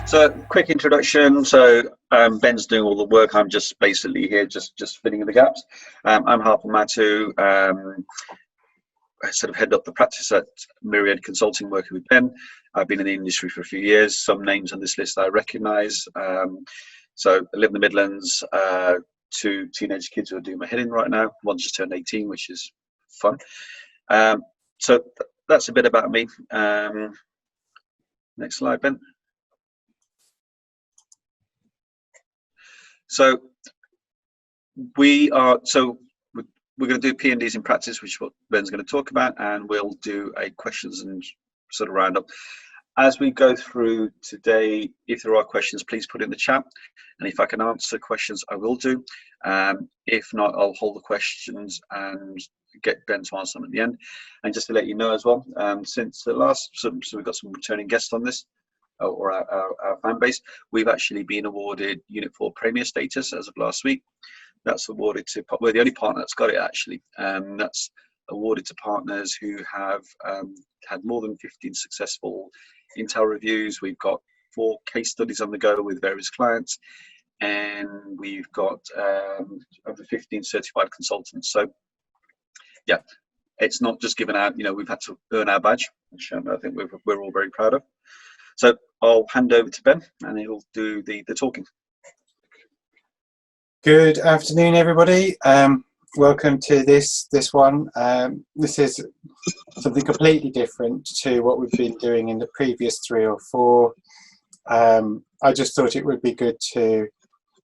So, quick introduction. Ben's doing all the work. I'm just basically here, just filling in the gaps. I'm Harper Matu. I sort of head up the practice at Myriad Consulting, working with Ben. I've been in the industry for a few years. Some names on this list I recognise. So, I live in the Midlands. Two teenage kids who are doing my head in right now. One's just turned 18, which is fun. So that's a bit about me. Next slide, Ben. So we're going to do P&Ds in practice, which is what Ben's going to talk about, and we'll do a questions and sort of roundup. As we go through today, if there are questions, please put in the chat, and if I can answer questions, I will do. If not, I'll hold the questions and get Ben to answer them at the end. And just to let you know as well, since the last, so we've got some returning guests on this, or our fan base, we've actually been awarded Unit 4 Premier status as of last week. That's awarded to, we're the only partner that's got it actually. That's awarded to partners who have had more than 15 successful Intel reviews. We've got 4 case studies on the go with various clients, and we've got over 15 certified consultants. So yeah, it's not just given out, we've had to earn our badge, which I think we're all very proud of. So I'll hand over to Ben and he'll do the talking. Good afternoon, everybody. Welcome to this one. This is something completely different to what we've been doing in the previous 3 or 4. I just thought it would be good to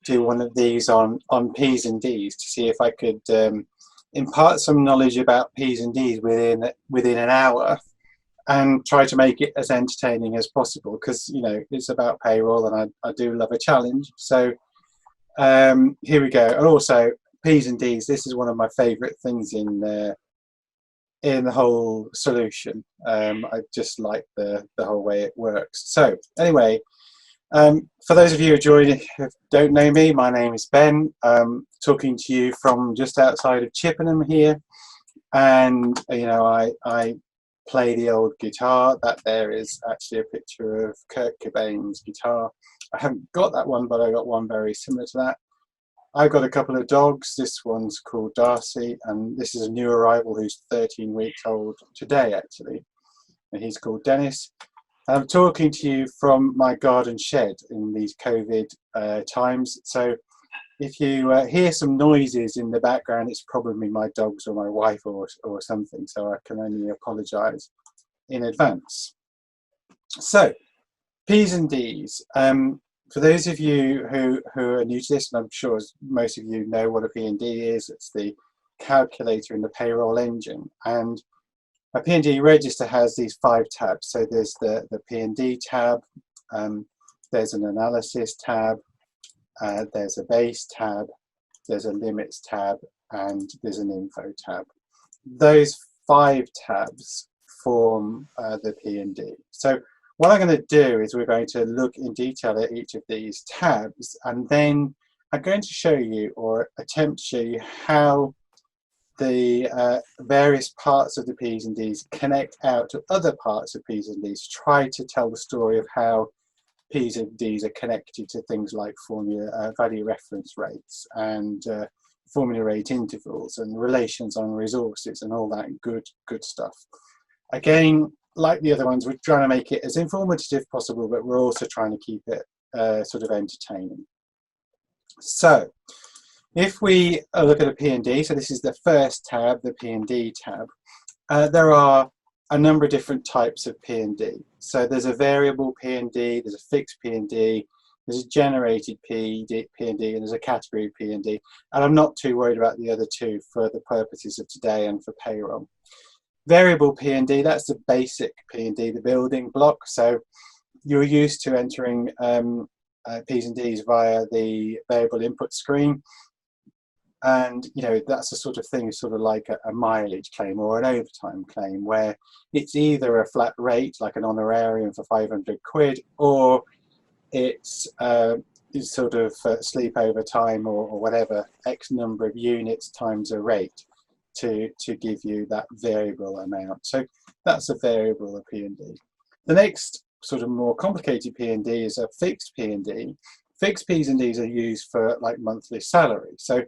do one of these on P's and D's to see if I could impart some knowledge about P's and D's within an hour, and try to make it as entertaining as possible, because it's about payroll and I do love a challenge. So here we go. And also P's and D's, this is one of my favorite things in the whole solution. I just like the whole way it works. So anyway, for those of you who don't know me, my name is Ben. Talking to you from just outside of Chippenham here, and I play the old guitar. That there is actually a picture of Kurt Cobain's guitar. I haven't got that one, but I got one very similar to that. I've got a couple of dogs. This one's called Darcy, and this is a new arrival who's 13 weeks old today, actually. And he's called Dennis. I'm talking to you from my garden shed in these COVID times. So if you hear some noises in the background, it's probably my dogs or my wife or something. So I can only apologise in advance. So P's and D's. For those of you who are new to this, and I'm sure most of you know what a P&D is, it's the calculator in the payroll engine. And a P&D register has these 5 tabs. So there's the P&D tab, there's an analysis tab, there's a base tab, there's a limits tab, and there's an info tab. Those 5 tabs form the P&D. So what I'm going to do is we're going to look in detail at each of these tabs, and then I'm going to show you, or attempt to show you, how the various parts of the P's and D's connect out to other parts of P's and D's, try to tell the story of how P's and D's are connected to things like formula value reference rates and formula rate intervals and relations on resources and all that good stuff. Again, like the other ones, we're trying to make it as informative as possible, but we're also trying to keep it sort of entertaining. So if we look at a P&D, so this is the first tab, the P&D tab, there are a number of different types of P&D. So there's a variable P&D, there's a fixed P&D, there's a generated P&D, and there's a category P&D. And I'm not too worried about the other 2 for the purposes of today and for payroll. Variable P&D, that's the basic P&D, the building block. So you're used to entering P's and D's via the variable input screen. And that's the sort of thing, sort of like a mileage claim or an overtime claim, where it's either a flat rate like an honorarium for 500 quid, or it's sort of sleep overtime or whatever, X number of units times a rate to give you that variable amount. So that's a variable P&D. The next sort of more complicated P&D is a fixed P&D. Fixed P&Ds are used for like monthly salary. So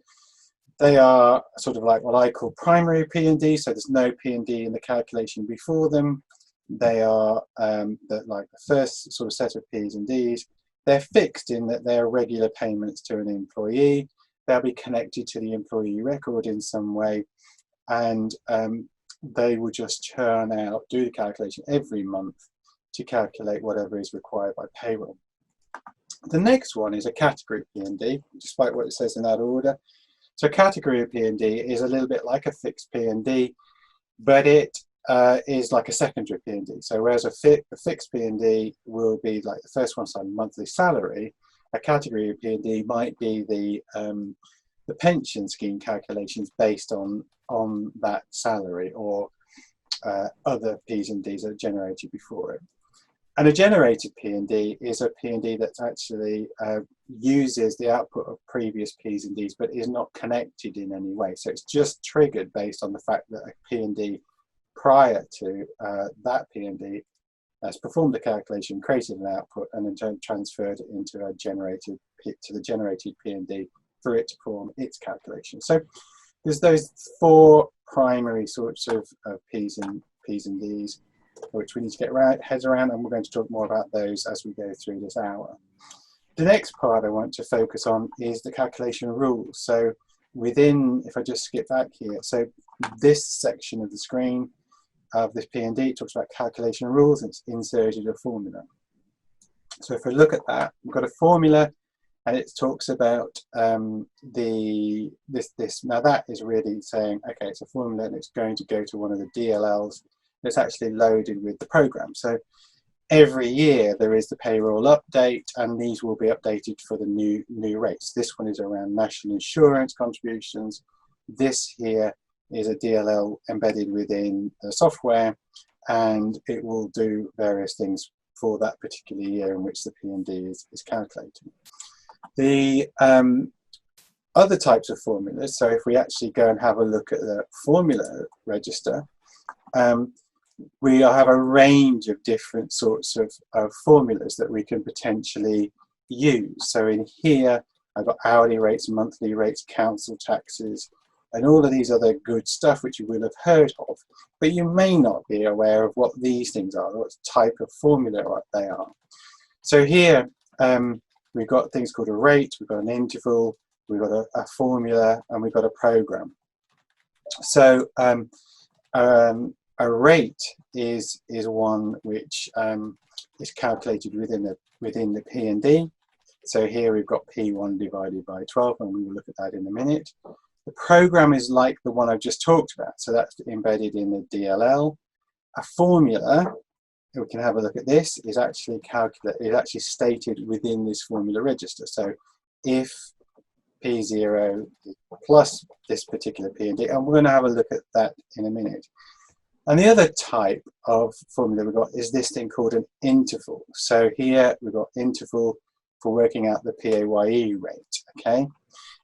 they are sort of like what I call primary P&D. So there's no P&D in the calculation before them. They are like the first sort of set of P's and D's. They're fixed in that they're regular payments to an employee. They'll be connected to the employee record in some way, and they will just churn out, do the calculation every month to calculate whatever is required by payroll. The next one is a category P&D, despite what it says in that order. So category P&D is a little bit like a fixed P&D, but it is like a secondary P&D. So whereas a fixed P&D will be like the first one's on monthly salary, a category P&D might be the pension scheme calculations based on that salary, or other P's and D's that are generated before it. And a generated P&D is a P&D that actually uses the output of previous P's and D's, but is not connected in any way. So it's just triggered based on the fact that a P&D prior to that P&D has performed the calculation, created an output, and in turn transferred it into the generated P&D for it to perform its calculation. So there's those four primary sorts of P's and D's, which we need to get heads around, and we're going to talk more about those as we go through this hour. The next part I want to focus on is the calculation rules. So within, if I just skip back here, so this section of the screen of this P&D talks about calculation rules, and it's inserted a formula. So if we look at that, we've got a formula, and it talks about this. Now that is really saying, okay, it's a formula and it's going to go to one of the DLLs that's actually loaded with the program. So every year there is the payroll update, and these will be updated for the new rates. This one is around national insurance contributions. This here is a DLL embedded within the software, and it will do various things for that particular year in which the P&D is calculated. The other types of formulas, so if we actually go and have a look at the formula register, we have a range of different sorts of formulas that we can potentially use. So in here, I've got hourly rates, monthly rates, council taxes, and all of these other good stuff which you will have heard of, but you may not be aware of what these things are, what type of formula they are. So here we've got things called a rate, we've got an interval, we've got a formula, and we've got a program. So a rate is one which is calculated within the P&D. So here we've got P1 divided by 12, and we will look at that in a minute. The program is like the one I've just talked about, so that's embedded in the DLL. A formula, we can have a look at this, is actually stated within this formula register. So if P0 plus this particular P&D, and we're going to have a look at that in a minute. And the other type of formula we've got is this thing called an interval. So here we've got interval for working out the PAYE rate, okay?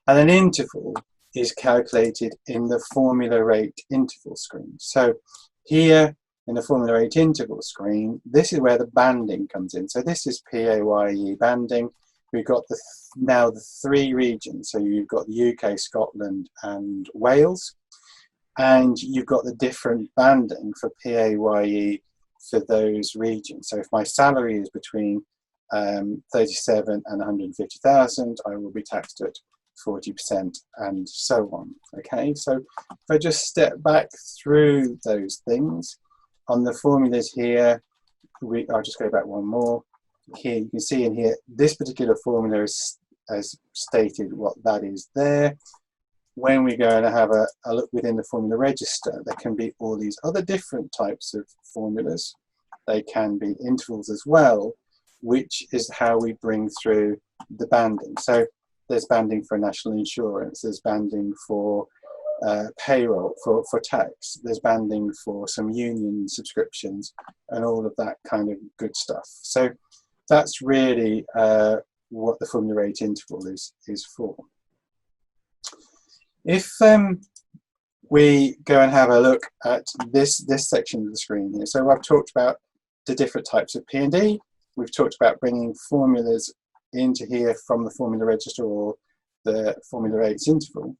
And an interval is calculated in the formula rate interval screen. So here in the formula rate interval screen, this is where the banding comes in. So this is PAYE banding. We've got now the three regions. So you've got the UK, Scotland, and Wales. And you've got the different banding for PAYE for those regions. So if my salary is between 37 and 150,000, I will be taxed at 40%, and so on. Okay, so if I just step back through those things on the formulas here, I'll just go back one more. Here you can see in here, this particular formula is as stated what that is there. When we go and have a look within the formula register, there can be all these other different types of formulas. They can be intervals as well, which is how we bring through the banding. So there's banding for national insurance, there's banding for payroll, for tax, there's banding for some union subscriptions, and all of that kind of good stuff. So that's really what the formula rate interval is for. If we go and have a look at this section of the screen here, so I've talked about the different types of P&D. We've talked about bringing formulas into here from the formula register or the formula rates interval. In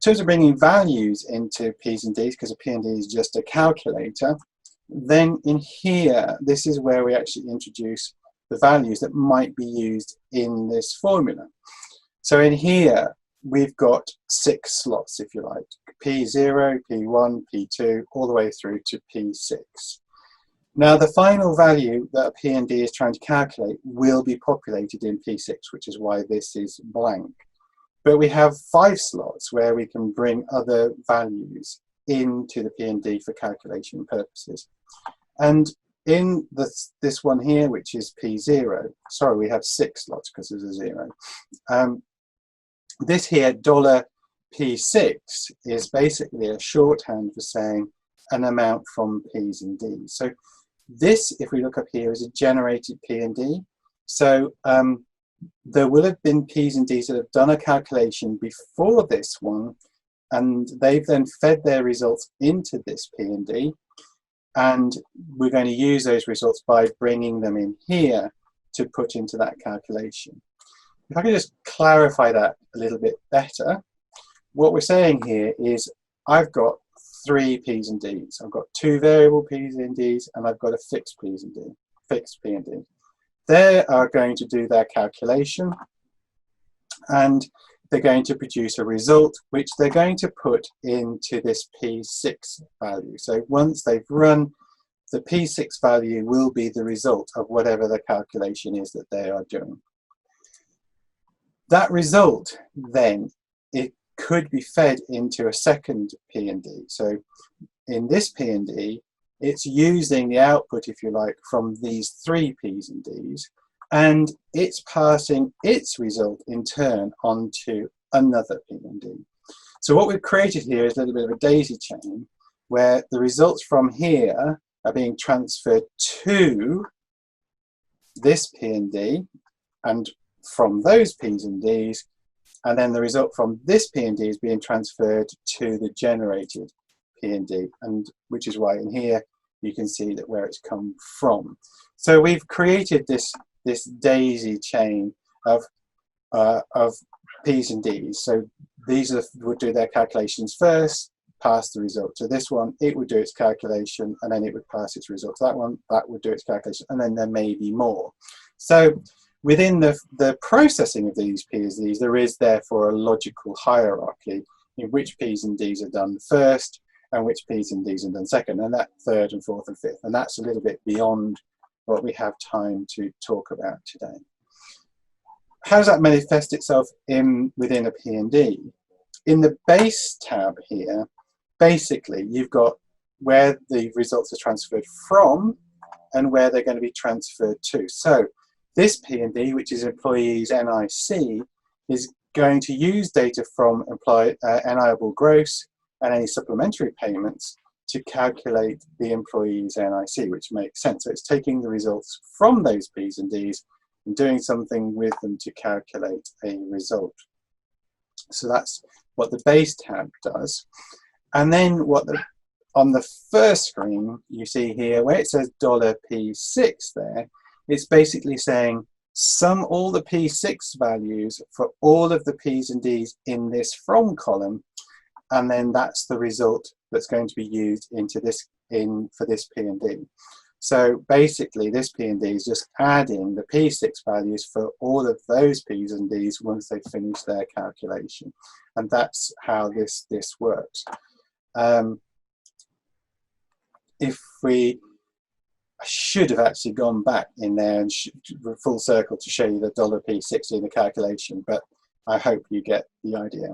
terms of bringing values into P's and D's, because a P&D is just a calculator, then in here, this is where we actually introduce the values that might be used in this formula. So in here, we've got 6 slots, if you like, P0, P1, P2, all the way through to P6. Now, the final value that a P&D is trying to calculate will be populated in P6, which is why this is blank. But we have 5 slots where we can bring other values into the P&D for calculation purposes. And in this one here, which is P0, sorry, we have 6 slots because there's a 0. This here, $P6, is basically a shorthand for saying an amount from P's and D's. So this, if we look up here, is a generated P&D. So there will have been P's and D's that have done a calculation before this one, and they've then fed their results into this P&D, and we're going to use those results by bringing them in here to put into that calculation. If I can just clarify that a little bit better, what we're saying here is I've got 3 P's and D's. I've got 2 variable P's and D's, and I've got a fixed P's and D, fixed P and D. They are going to do their calculation, and they're going to produce a result which they're going to put into this P6 value. So once they've run, the P6 value will be the result of whatever the calculation is that they are doing. That result then, it could be fed into a second P&D. So in this P&D, it's using the output, if you like, from these 3 P's and D's, and it's passing its result in turn onto another P&D. So what we've created here is a little bit of a daisy chain where the results from here are being transferred to this P&D, and from those P's and D's, and then the result from this P&D is being transferred to the generated P&D, and which is why in here you can see that where it's come from. So we've created this daisy chain of P's and D's. So these would do their calculations first, pass the result to this one, it would do its calculation, and then it would pass its result to that one, that would do its calculation, and then there may be more. So within the processing of these P's and D's, there is therefore a logical hierarchy in which P's and D's are done first and which P's and D's are done second, and that third and fourth and fifth. And that's a little bit beyond what we have time to talk about today. How does that manifest itself within a P&D? In the base tab here, basically you've got where the results are transferred from and where they're going to be transferred to. So this P&D, which is employees NIC, is going to use data from NIable gross and any supplementary payments to calculate the employees NIC, which makes sense. So it's taking the results from those P's and D's and doing something with them to calculate a result. So that's what the base tab does. And then on the first screen, you see here where it says $P6 there, it's basically saying sum all the P6 values for all of the P's and D's in this from column, and then that's the result that's going to be used into this for this P&D. So basically this P&D is just adding the P6 values for all of those P's and D's once they finish their calculation, and that's how this works. I should have actually gone back in there and full circle to show you the $P6 in the calculation, but I hope you get the idea.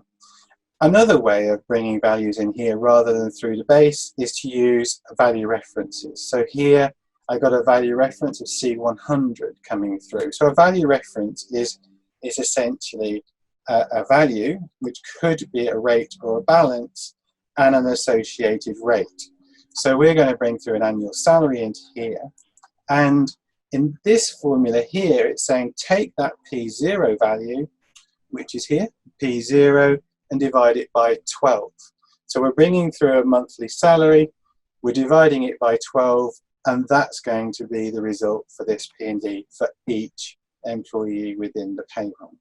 Another way of bringing values in here rather than through the base is to use value references. So here I got a value reference of C100 coming through. So a value reference is essentially a value which could be a rate or a balance and an associated rate. So we're going to bring through an annual salary into here, and in this formula here it's saying take that P0 value, which is here, P0, and divide it by 12. So we're bringing through a monthly salary, we're dividing it by 12, and that's going to be the result for this P&D for each employee within the payroll.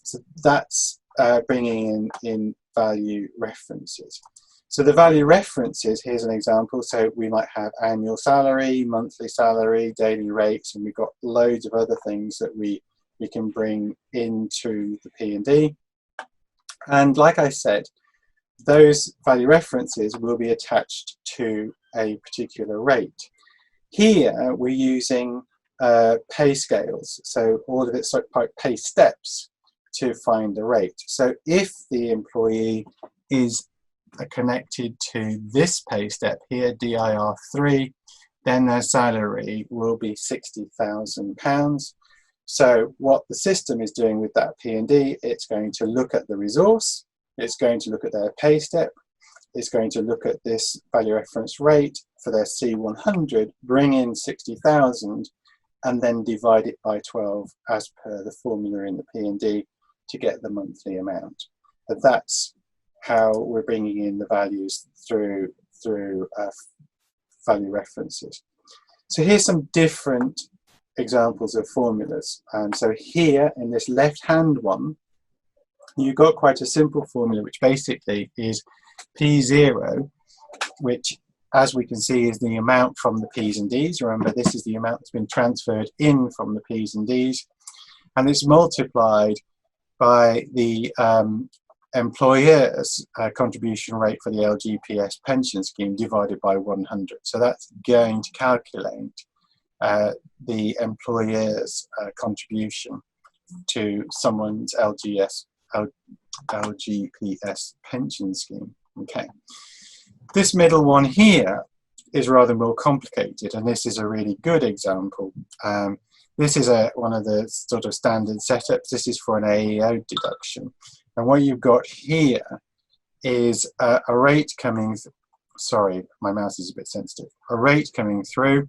So that's bringing in value references. So the value references, here's an example. So we might have annual salary, monthly salary, daily rates, and we've got loads of other things that we can bring into the P&D. And like I said, those value references will be attached to a particular rate. Here we're using pay scales, so all of it's like pay steps to find the rate. So if the employee is connected to this pay step here, DIR3, then their salary will be £60,000. So what the system is doing with that P&D, it's going to look at the resource, it's going to look at their pay step, it's going to look at this value reference rate for their C100, bring in 60,000, and then divide it by 12 as per the formula in the P&D to get the monthly amount. But that's how we're bringing in the values through value references. So here's some different examples of formulas. So here in this left-hand one, you've got quite a simple formula, which basically is P0, which, as we can see, is the amount from the P's and D's. Remember, this is the amount that's been transferred in from the P's and D's, and it's multiplied by the employer's contribution rate for the LGPS pension scheme divided by 100. So that's going to calculate the employer's contribution to someone's LGPS pension scheme. Okay. This middle one here is rather more complicated, and this is a really good example. This is one of the sort of standard setups. This is for an AEO deduction. And what you've got here is a rate coming, sorry, my mouse is a bit sensitive, a rate coming through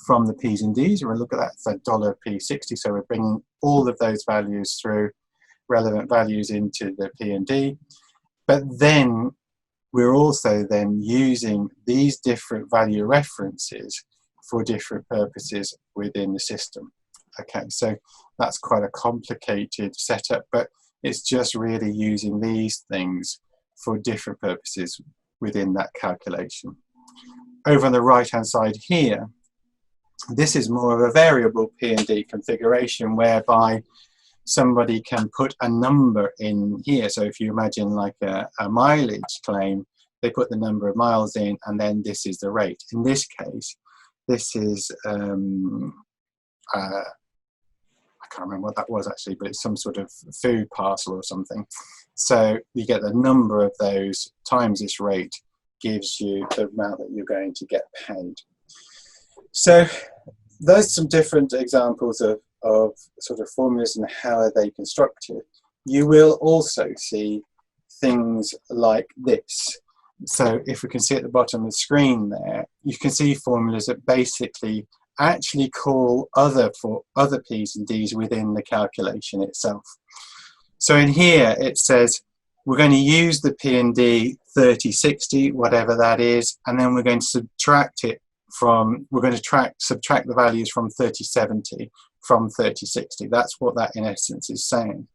from the P's and D's. We'll look at that, it's a $P60, so we're bringing all of those values through, relevant values into the P&D. But then we're also then using these different value references for different purposes within the system. Okay, so that's quite a complicated setup, but it's just really using these things for different purposes within that calculation. Over on the right-hand side here, this is more of a variable P&D configuration whereby somebody can put a number in here. So if you imagine like a mileage claim, they put the number of miles in, and then this is the rate. In this case, this is I can't remember what that was actually, but it's some sort of food parcel or something. So you get the number of those times this rate gives you the amount that you're going to get paid. So there's some different examples of sort of formulas and how are they constructed. You will also see things like this. So if we can see at the bottom of the screen there, you can see formulas that basically actually call other P's and D's within the calculation itself. So in here it says we're going to use the P&D 3060, whatever that is, and then we're going to subtract it from, subtract the values from 3070 from 3060. That's what that in essence is saying.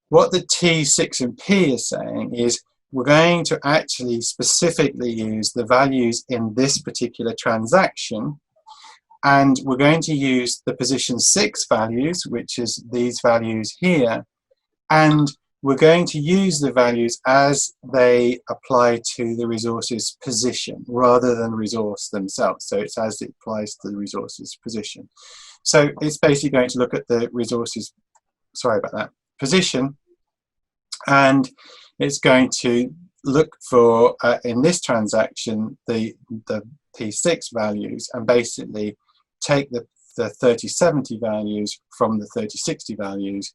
What the T6 and P is saying is we're going to actually specifically use the values in this particular transaction, and we're going to use the position 6 values, which is these values here, and we're going to use the values as they apply to the resource's position rather than resource themselves. So it's as it applies to the resource's position. So it's basically going to look at the resource's, sorry about that, position, and it's going to look for, in this transaction, the P6 values and basically take the 3070 values from the 3060 values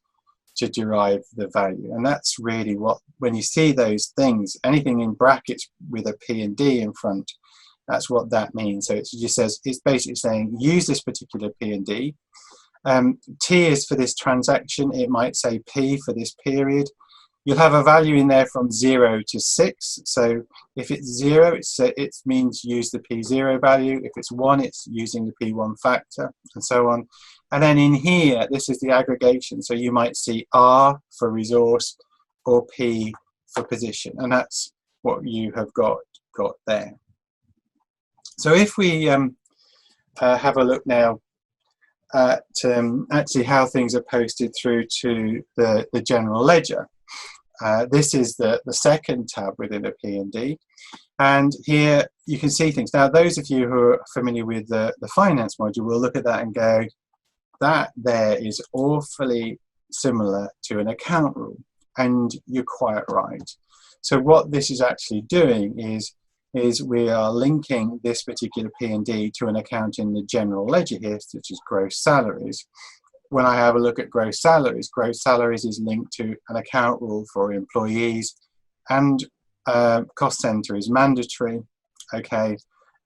to derive the value. And that's really what, when you see those things, anything in brackets with a P and D in front, that's what that means. So it just says, it's basically saying use this particular P and D. T is for this transaction. It might say P for this period. You'll have a value in there from 0 to 6. So if it's 0, it means use the P0 value. If it's 1, it's using the P1 factor, and so on. And then in here, this is the aggregation. So you might see R for resource or P for position, and that's what you have got there. So if we have a look now at actually how things are posted through to the general ledger. This is the second tab within a P&D, and here you can see things. Now, those of you who are familiar with the finance module will look at that and go, that there is awfully similar to an account rule, and you're quite right. So what this is actually doing is we are linking this particular P&D to an account in the general ledger here, which is gross salaries. When I have a look at gross salaries is linked to an account rule for employees, and cost center is mandatory, okay,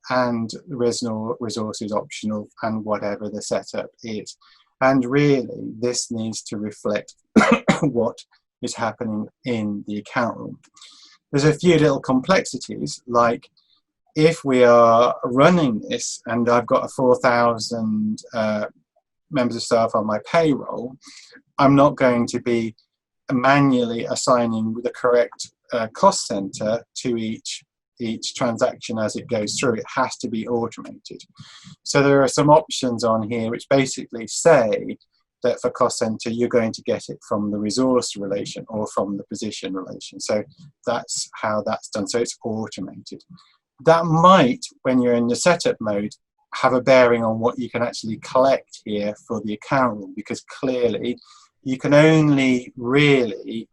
and resource is optional, and whatever the setup is. And really, this needs to reflect what is happening in the account rule. There's a few little complexities, like if we are running this and I've got 4,000 members of staff on my payroll, I'm not going to be manually assigning the correct cost center to each transaction as it goes through. It has to be automated. So there are some options on here which basically say that for cost center you're going to get it from the resource relation or from the position relation. So that's how that's done. So it's automated. That might, when you're in the setup mode, have a bearing on what you can actually collect here for the account rule, because clearly you can only really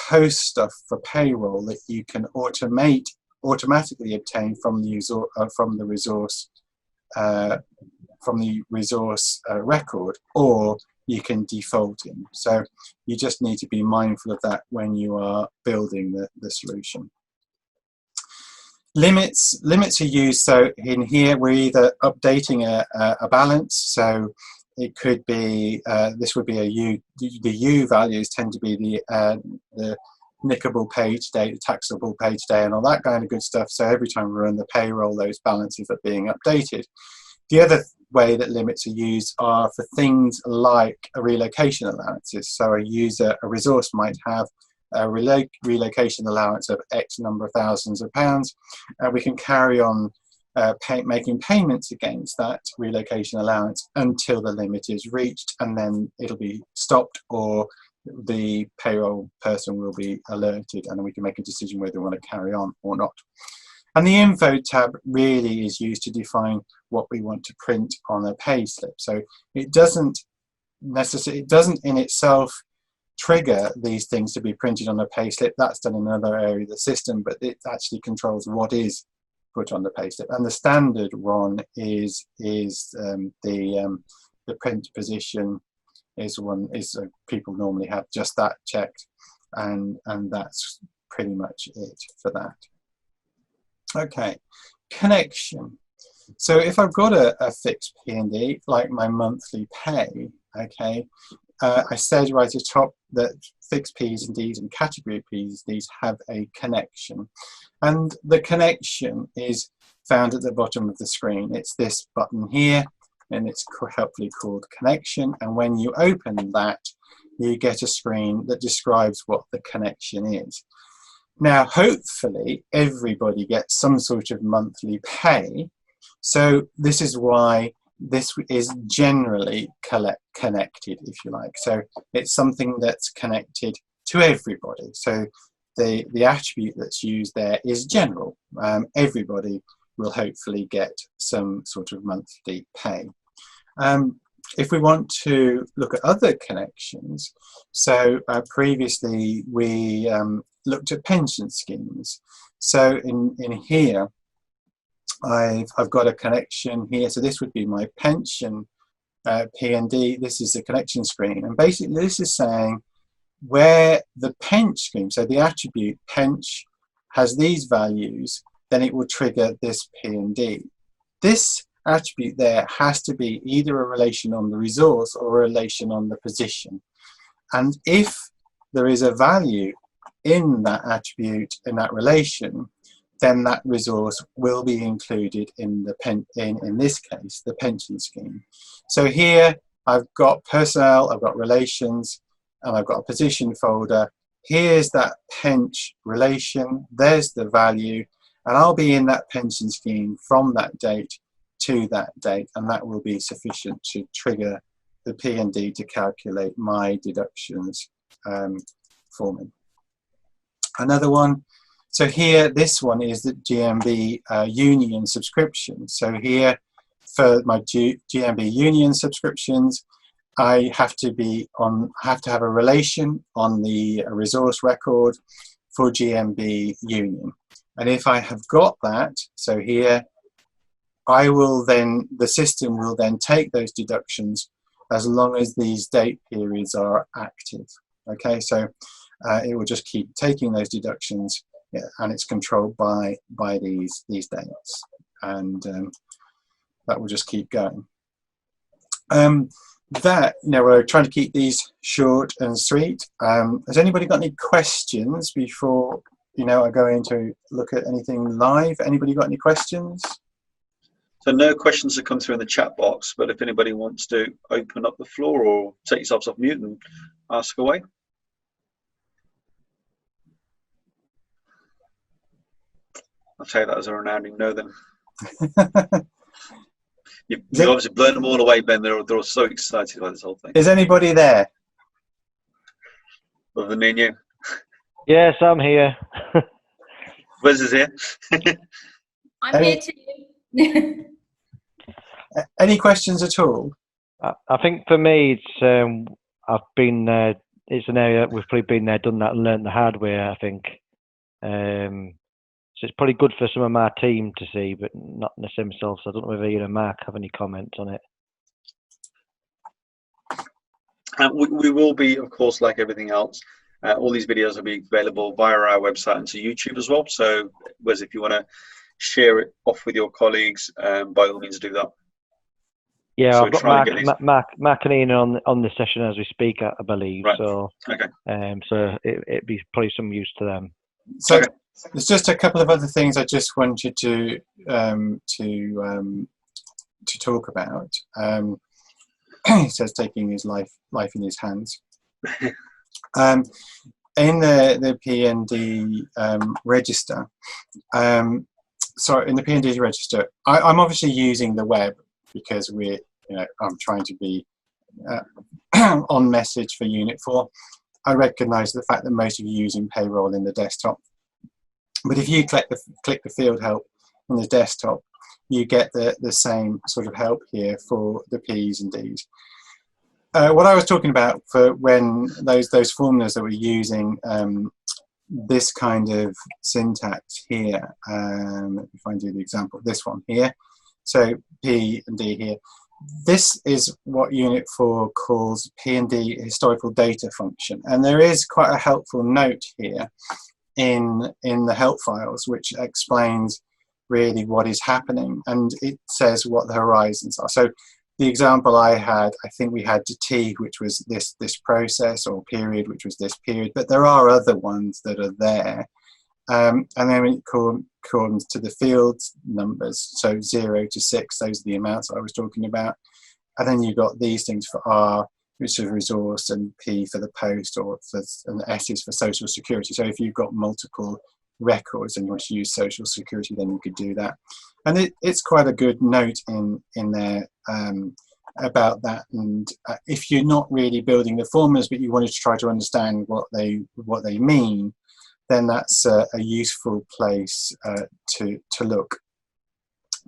post stuff for payroll that you can automatically obtain from the resource record, or you can default in. So you just need to be mindful of that when you are building the solution. Limits are used, so in here we're either updating a balance, so it could be, this would be a U, the U values tend to be the nickable page date, the taxable page day, and all that kind of good stuff. So every time we run the payroll, those balances are being updated. The other way that limits are used are for things like relocation allowances. So a resource might have a relocation allowance of X number of thousands of pounds, and we can carry on making payments against that relocation allowance until the limit is reached, and then it'll be stopped, or the payroll person will be alerted, and we can make a decision whether we want to carry on or not. And the info tab really is used to define what we want to print on a pay slip. So it doesn't in itself trigger these things to be printed on a pay slip. That's done in another area of the system, but it actually controls what is put on the pay slip. And the standard one is the print position is people normally have just that checked, and that's pretty much it for that. Okay, connection. So if I've got a fixed P&D, like my monthly pay, okay, I said right at the top that fixed P's and D's and category P's and D's have a connection. And the connection is found at the bottom of the screen. It's this button here, and it's helpfully called connection. And when you open that, you get a screen that describes what the connection is. Now, hopefully, everybody gets some sort of monthly pay. So this is why this is generally connected, if you like. So it's something that's connected to everybody. So the attribute that's used there is general. Everybody will hopefully get some sort of monthly pay. If we want to look at other connections, so previously we looked at pension schemes. So in here, I've got a connection here. So this would be my pension P&D. This is the connection screen. And basically this is saying where the pension scheme, so the attribute pension has these values, then it will trigger this P&D. This attribute there has to be either a relation on the resource or a relation on the position. And if there is a value in that attribute, in that relation, then that resource will be included in the in this case, the pension scheme. So here I've got personnel, I've got relations, and I've got a position folder. Here's that pench relation, there's the value, and I'll be in that pension scheme from that date to that date, and that will be sufficient to trigger the P&D to calculate my deductions for me. Another one, so here, this one is the GMB union subscription. So here, for my GMB union subscriptions, I have to have a relation on the resource record for GMB union. And if I have got that, so here, the system will then take those deductions as long as these date periods are active. Okay, so it will just keep taking those deductions, and it's controlled by these dates, and that will just keep going. We're trying to keep these short and sweet. Has anybody got any questions before I go in to look at anything live? Anybody got any questions? So no questions have come through in the chat box, but if anybody wants to open up the floor or take yourselves off mute and ask away. I'll take that as a resounding no then. You've obviously blown them all away, Ben. They're all so excited by this whole thing. Is anybody there? Other than me and you? Yes, I'm here. Wes is here. I'm here too. Any questions at all? I think for me, it's it's an area we've probably been there, done that, and learned the hard way. I think so. It's probably good for some of my team to see, but not necessarily myself. So I don't know whether you and Mark have any comments on it. We will be, of course, like everything else. All these videos will be available via our website and to YouTube as well. So, Wes, if you want to share it off with your colleagues, by all means do that. Yeah, so I've got Mark and Ian on this session as we speak, I believe. Right. So, okay. So it'd be probably some use to them. So okay. There's just a couple of other things I just wanted to talk about. He says taking his life in his hands. In the P&D register, sorry, in the P&D register, I'm obviously using the web because I'm trying to be on message for Unit 4. I recognise the fact that most of you are using payroll in the desktop, but if you click the field help in the desktop, you get the same sort of help here for the P's and D's. What I was talking about for when those formulas that we're using, this kind of syntax here, if I do the example, this one here, so P and D here, this is what Unit 4 calls P&D historical data function, and there is quite a helpful note here in the help files which explains really what is happening, and it says what the horizons are. So the example I had, I think we had T, which was this process, or period, which was this period, but there are other ones that are there. And then it corresponds to the field numbers, so 0 to 6, those are the amounts I was talking about. And then you've got these things for R, which is resource, and P for the post, and S is for social security. So if you've got multiple records and you want to use social security, then you could do that. And it's quite a good note in there about that. And if you're not really building the formulas, but you wanted to try to understand what they mean, then that's a useful place to look.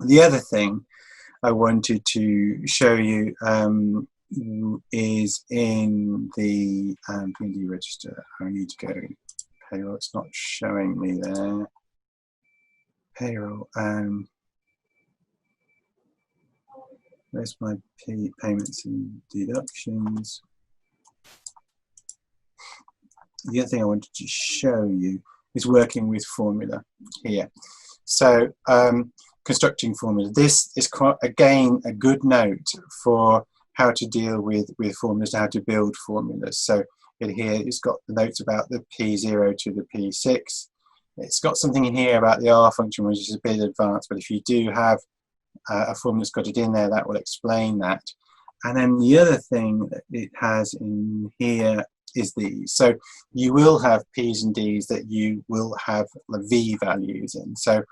The other thing I wanted to show you is in the P&D register. I need to go payroll. It's not showing me there. Payroll. Where's my payments and deductions? The other thing I wanted to show you is working with formula here. So constructing formula. This is quite, again, a good note for how to deal with formulas, how to build formulas. So in here it's got the notes about the P0 to the P6. It's got something in here about the R function, which is a bit advanced, but if you do have a formula that's got it in there, that will explain that. And then the other thing that it has in here is these. So you will have P's and D's that you will have the V values in. So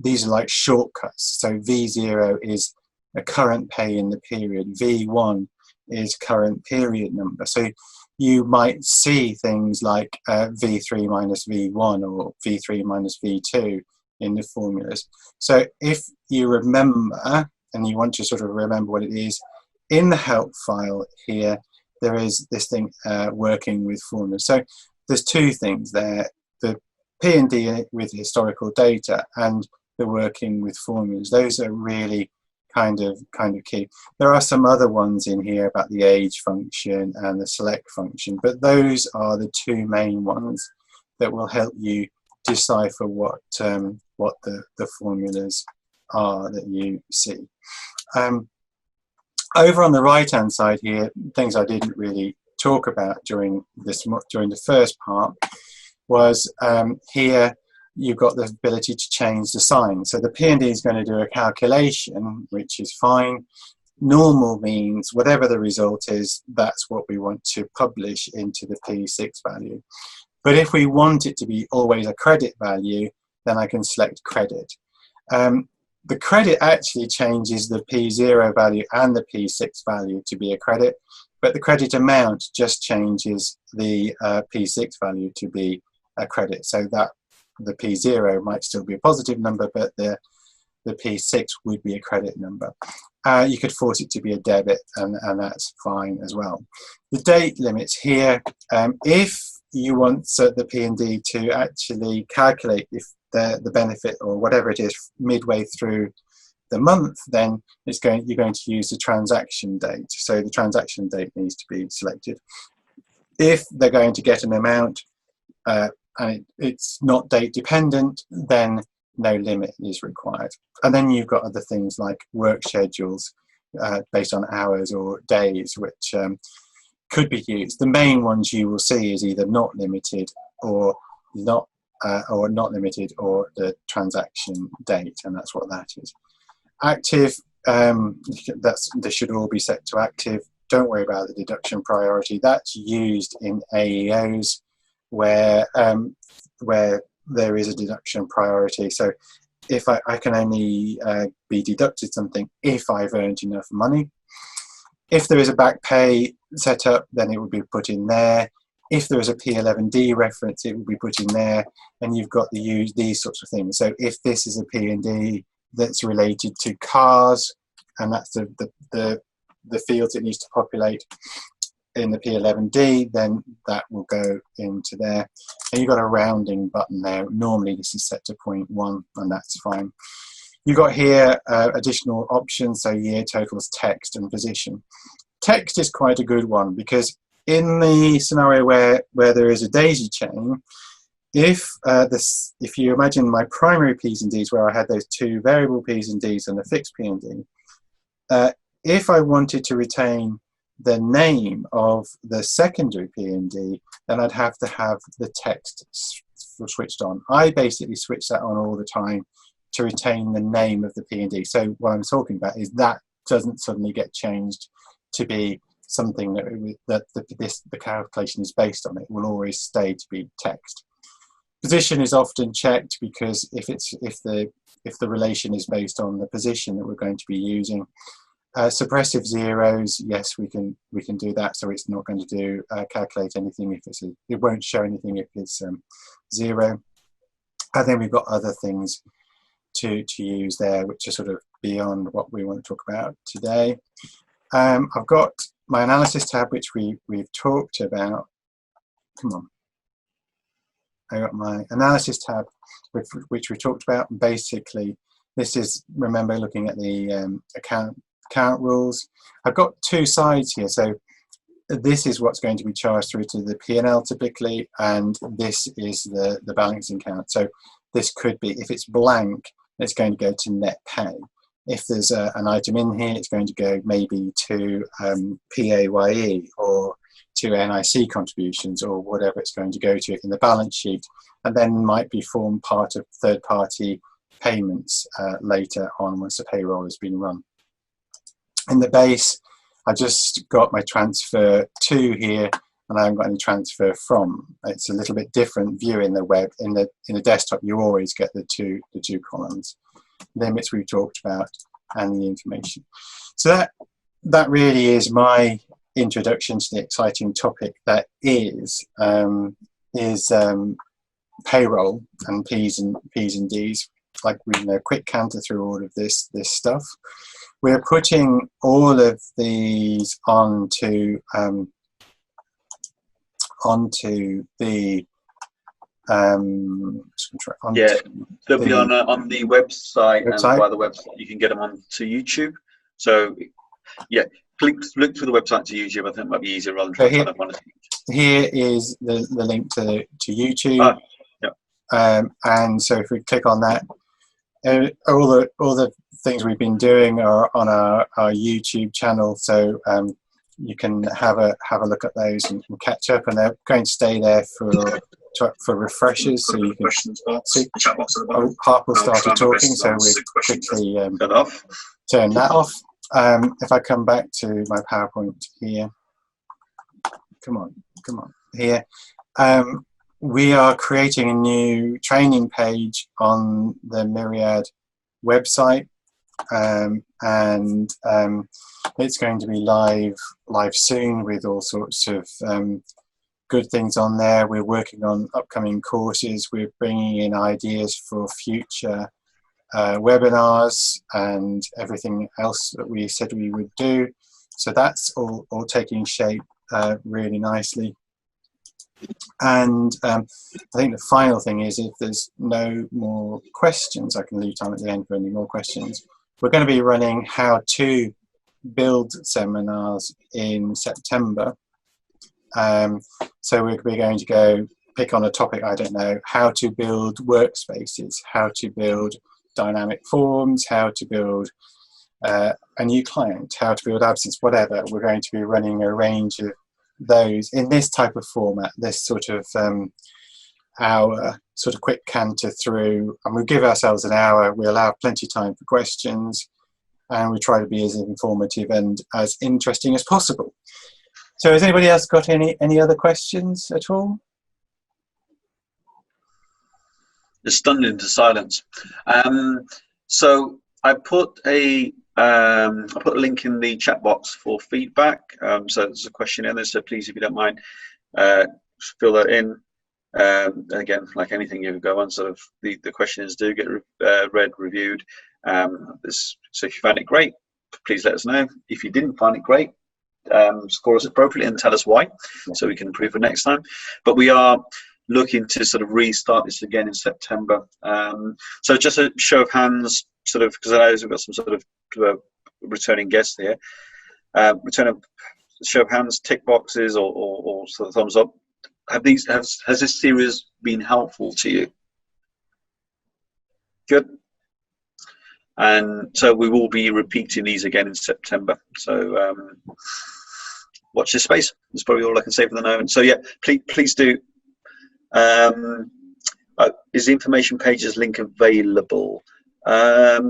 these are like shortcuts. So V0 is a current pay in the period. V1 is current period number. So you might see things like V3 minus V1 or V3 minus V2 in the formulas. So if you remember, and you want to sort of remember what it is, in the help file here, there is this thing working with formulas. So there's two things there, the P&D with historical data and the working with formulas. Those are really kind of key. There are some other ones in here about the age function and the select function, but those are the two main ones that will help you decipher what the formulas are that you see. Over on the right hand side here, things I didn't really talk about during the first part was here you've got the ability to change the sign. So the P&D is going to do a calculation, which is fine. Normal means whatever the result is, that's what we want to publish into the P6 value. But if we want it to be always a credit value, then I can select credit. The credit actually changes the P0 value and the P6 value to be a credit, but the credit amount just changes the P6 value to be a credit. So that the P0 might still be a positive number, but the P6 would be a credit number. You could force it to be a debit, and that's fine as well. The date limits here, if you want the P&D to actually calculate if the benefit or whatever it is midway through the month, then you're going to use the transaction date. So the transaction date needs to be selected. If they're going to get an amount and it's not date dependent, then no limit is required. And then you've got other things like work schedules based on hours or days, which could be used. The main ones you will see is either not limited or not limited, or the transaction date, and that's what that is. Active, they should all be set to active. Don't worry about the deduction priority. That's used in AEOs where there is a deduction priority. So if I can only be deducted something if I've earned enough money. If there is a back pay set up, then it would be put in there. If there is a P11D reference, it will be put in there, and you've got these sorts of things. So if this is a P&D that's related to cars, and that's the fields it needs to populate in the P11D, then that will go into there. And you've got a rounding button there. Normally this is set to 0.1, and that's fine. You've got here additional options, so year totals, text, and position. Text is quite a good one, because in the scenario where there is a daisy chain, if you imagine my primary P's and D's where I had those two variable P's and D's and a fixed P and D, if I wanted to retain the name of the secondary P and D, then I'd have to have the text switched on. I basically switch that on all the time to retain the name of the P and D. So what I'm talking about is that doesn't suddenly get changed to be something that the calculation is based on. It will always stay to be text. Position is often checked, because if the relation is based on the position that we're going to be using. Suppressive zeros, yes, we can do that. So it's not going to calculate anything if it won't show anything if it's 0. And then we've got other things to use there, which are sort of beyond what we want to talk about today. I've got my analysis tab, which we've talked about. Come on. I got my analysis tab, which we talked about. And basically, this is, remember, looking at the account rules. I've got two sides here. So this is what's going to be charged through to the P&L typically, and this is the balancing account. So this could be, if it's blank, it's going to go to net pay. if there's an item in here, it's going to go maybe to PAYE or to NIC contributions or whatever it's going to go to in the balance sheet, and then might be formed part of third-party payments later on once the payroll has been run. In the base, I just got my transfer to here, and I haven't got any transfer from. It's a little bit different view in the web. In the desktop, you always get the two columns. Limits we've talked about, and the information. So that really is my introduction to the exciting topic that is payroll and P's and D's. Like we know, quick canter through all of this stuff. We're putting all of these onto the they'll be on the website, and via the website you can get them onto YouTube. So yeah, look through the website to YouTube. I think it might be easier rather than trying to find one. Here is the link to YouTube. And so if we click on that, all the things we've been doing are on our YouTube channel. So you can have a look at those and catch up, and they're going to stay there for refreshers, so you can see. Oh, Harper started talking, so we'll quickly turn that off. If I come back to my PowerPoint here, come on, here. We are creating a new training page on the Myriad website, and it's going to be live soon with all sorts of good things on there. We're working on upcoming courses. We're bringing in ideas for future webinars and everything else that we said we would do. So that's all taking shape really nicely. And I think the final thing is, if there's no more questions, I can leave time at the end for any more questions. We're going to be running how to build seminars in September. So we're going to go pick on a topic, I don't know, how to build workspaces, how to build dynamic forms, how to build a new client, how to build absence, whatever. We're going to be running a range of those in this type of format, this sort of hour, sort of quick canter through, and we'll give ourselves an hour. We allow plenty of time for questions, and we try to be as informative and as interesting as possible. So has anybody else got any other questions at all? They're stunned into silence. So I put a link in the chat box for feedback. So there's a question in there, so please, if you don't mind, fill that in. Again, like anything you go on, sort of the questions do get read, reviewed. So if you found it great, please let us know. If you didn't find it great, score us appropriately and tell us why, so we can improve for next time. But we are looking to sort of restart this again in September. So just a show of hands, sort of, because I know we've got some sort of returning guests here. Show of hands, tick boxes, or sort of thumbs up. Has this series been helpful to you? Good. And so we will be repeating these again in September. So watch this space. That's probably all I can say for the moment. So yeah, please do. Is the information pages link available? I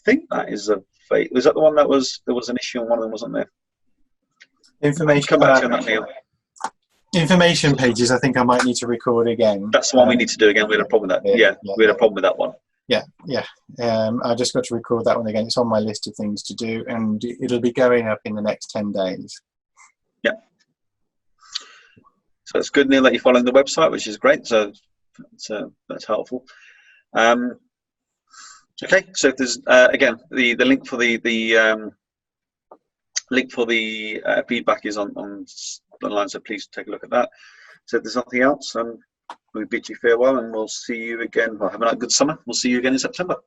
think that is available. Was that the one that there was an issue on one of them, wasn't there? Information. Come back to that, Neil. Information pages, I think I might need to record again. That's the one we need to do again. We had a problem with that. Yeah, we had a problem with that one. Yeah. I just got to record that one again. It's on my list of things to do, and it'll be going up in the next 10 days. Yeah. So it's good, Neil, that you're following the website, which is great. So that's helpful. Okay. So if there's again the link for the feedback is on online. So please take a look at that. So if there's nothing else, we bid you farewell, and we'll see you again. Well, have a good summer. We'll see you again in September.